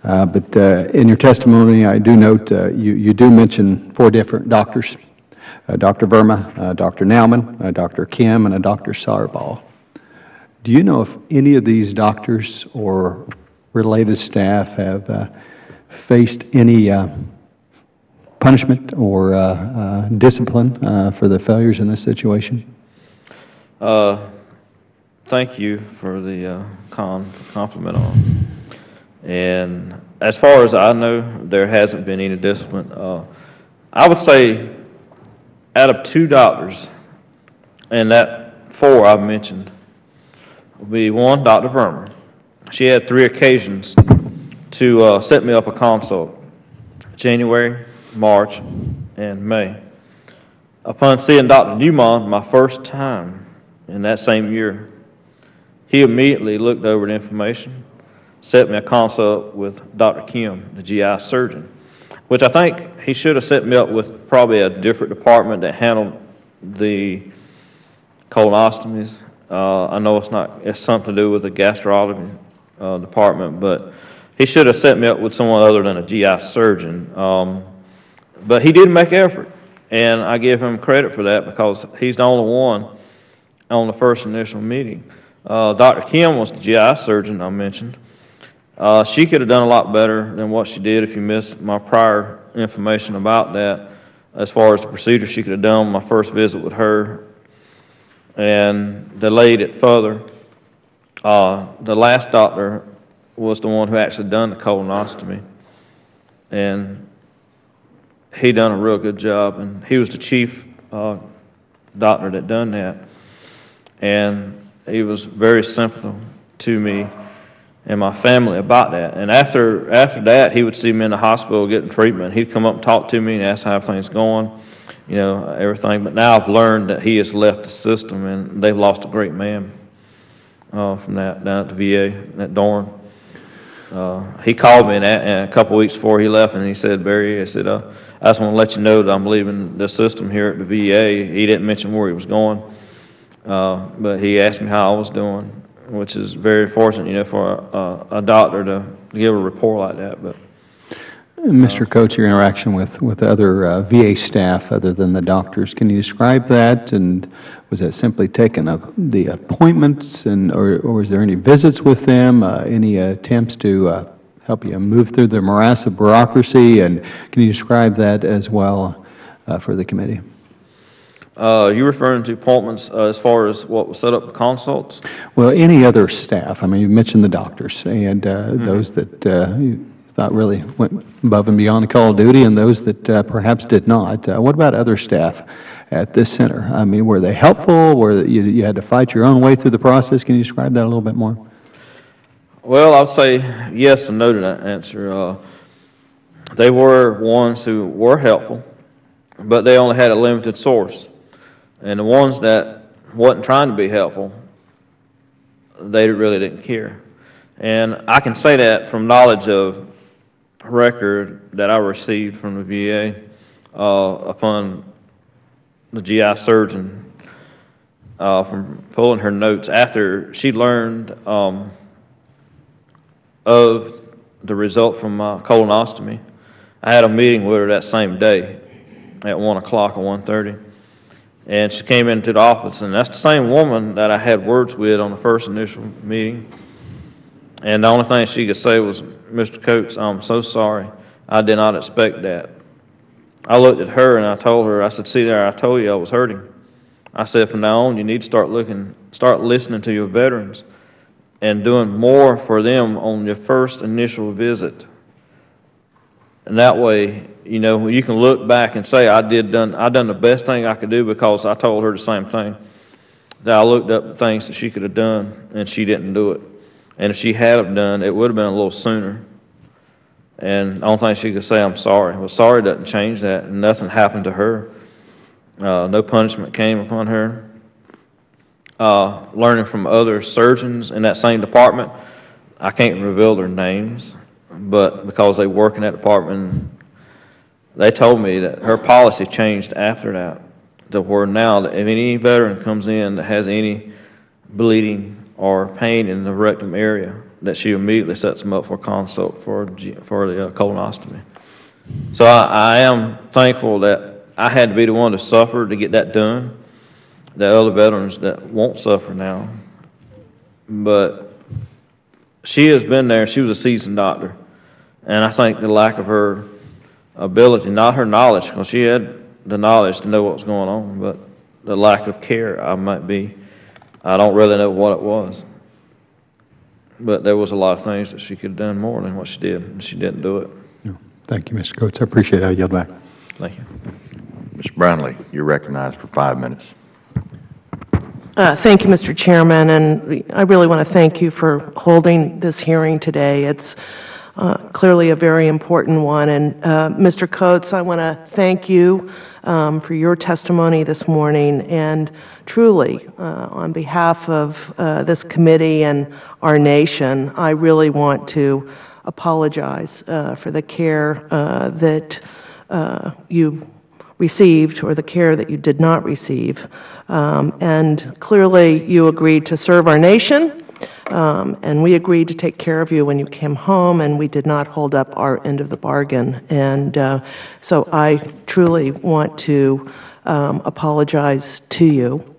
But in your testimony, I do note you do mention 4 different doctors, Dr. Verma, Dr. Nauman, Dr. Kim, and a Dr. Sarbal. Do you know if any of these doctors or related staff have faced any punishment or discipline for the failures in this situation? Thank you for the compliment on. And as far as I know, there hasn't been any discipline. I would say out of 2 doctors, and that 4 I've mentioned, will be one, Dr. Verma. She had 3 occasions to set me up a consult, January, March, and May. Upon seeing Dr. Newman my first time in that same year, he immediately looked over the information, set me a consult with Dr. Kim, the GI surgeon, which I think he should have set me up with probably a different department that handled the colonostomies. I know it's something to do with the gastrology department, but he should have set me up with someone other than a GI surgeon. But he did make effort, and I give him credit for that because he's the only one on the first initial meeting. Dr. Kim was the GI surgeon I mentioned. She could have done a lot better than what she did if you missed my prior information about that, as far as the procedure she could have done on my first visit with her and delayed it further. The last doctor was the one who actually done the colonostomy, and he done a real good job, and he was the chief doctor that done that, and he was very sympathetic to me and my family about that. And after that, he would see me in the hospital getting treatment. He'd come up and talk to me and ask how everything's going, everything. But now I've learned that he has left the system, and they've lost a great man from that down at the VA, at Dorn. He called me a couple weeks before he left, and he said, Barry, I said, I just want to let you know that I'm leaving the system here at the VA. He didn't mention where he was going, but he asked me how I was doing, which is very fortunate, for a doctor to give a report like that. But Mr. Coates, your interaction with other VA staff other than the doctors, can you describe that? And was that simply taking the appointments, or was there any visits with them, any attempts to help you move through the morass of bureaucracy? And can you describe that as well for the committee? You're referring to appointments as far as what was set up for consults? Well, any other staff. I mean, you mentioned the doctors and those that you thought really went above and beyond the call of duty, and those that perhaps did not. What about other staff at this center? I mean, were they helpful? Were you had to fight your own way through the process? Can you describe that a little bit more? Well, I would say yes and no to that answer. They were ones who were helpful, but they only had a limited source. And the ones that wasn't trying to be helpful, they really didn't care. And I can say that from knowledge of record that I received from the VA upon the GI surgeon from pulling her notes after she learned of the result from my colonostomy. I had a meeting with her that same day at 1 o'clock or 1:30. And she came into the office, and that's the same woman that I had words with on the first initial meeting. And the only thing she could say was, Mr. Coates, I'm so sorry. I did not expect that. I looked at her and I told her, I said, see there, I told you I was hurting. I said, from now on, you need to start listening to your veterans and doing more for them on your first initial visit. And that way, you can look back and say, I done the best thing I could do, because I told her the same thing. That I looked up things that she could have done, and she didn't do it. And if she had have done, it would have been a little sooner. And the only thing she could say, I'm sorry. Well, sorry doesn't change that, and nothing happened to her. No punishment came upon her. Learning from other surgeons in that same department, I can't reveal their names, but because they work in that department, they told me that her policy changed after that, to where now that if any veteran comes in that has any bleeding or pain in the rectum area, that she immediately sets them up for a consult for the colonoscopy. So I am thankful that I had to be the one to suffer to get that done. There are other veterans that won't suffer now. But she has been there. She was a seasoned doctor. And I think the lack of her ability, not her knowledge, because she had the knowledge to know what was going on, but the lack of care, I don't really know what it was. But there was a lot of things that she could have done more than what she did, and she didn't do it. No. Thank you, Mr. Coates. I appreciate it. I yield back. Thank you. Mr. Brownlee, you're recognized for 5 minutes. Thank you, Mr. Chairman, and I really want to thank you for holding this hearing today. It's clearly a very important one. And Mr. Coates, I want to thank you for your testimony this morning. And truly, on behalf of this committee and our nation, I really want to apologize for the care that you received or the care that you did not receive. And clearly, you agreed to serve our nation. And we agreed to take care of you when you came home, and we did not hold up our end of the bargain. And so I truly want to apologize to you.